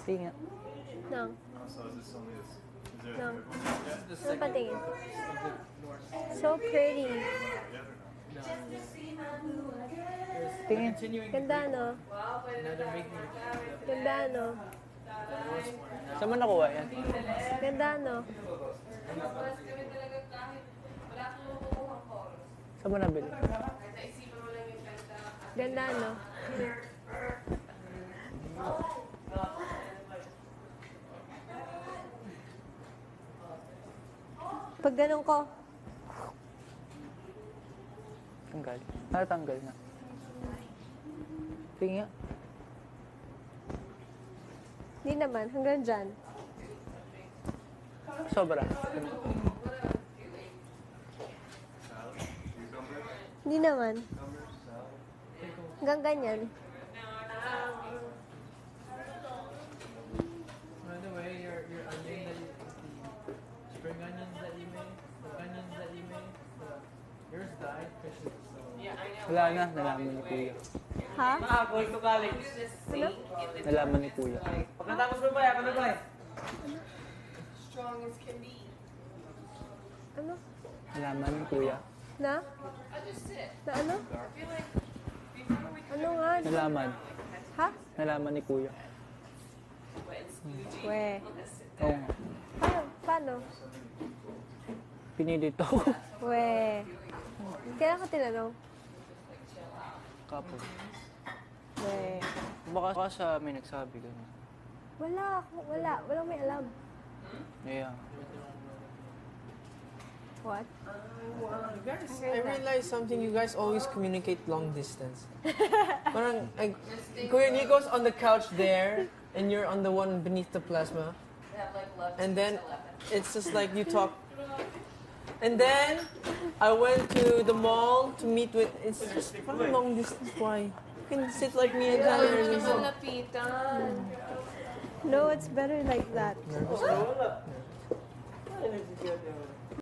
Tingin. No. So is this only this? Is there No. a good one? Ano patingin? So pretty. Tingin. Ganda, no? Ganda, no? Saan mo nakuha yan? Ganda, no? Saan mo nabili? Ganda, no? Pag ganun ko, Tanggal. Natanggal na. Tingin nga. hindi naman. Hanggang dyan. Sobra. Hindi naman. Hanggang ganyan. By the way, your onion that you, the spring onions that you made, the onions that you made, yours died because so. Wala na. Nalaman ni Kuya. Ha? Going to college. Ano? Nalaman ni Kuya. Pagkatapos mo ba? Ano ba? Strong as can be. Ano? Nalaman ni Kuya. Na? Na ano? Ano nga? Nalaman. Ha? Nalaman ni Kuya. We. Oo nga. Paano? Pinili to. We. Kailan ka tinanong? Kapos. We. Baka sa amin nagsabi ka na. Wala. Walang may alam. Yeah. What? I realized something. You guys always communicate long distance. Parang, Kuya Nico's on the couch there, and you're on the one beneath the plasma. And then, it's just like you talk. And then, I went to the mall to meet with. It's just parang long distance. Why? You can sit like me and tell her. No, it's better like that.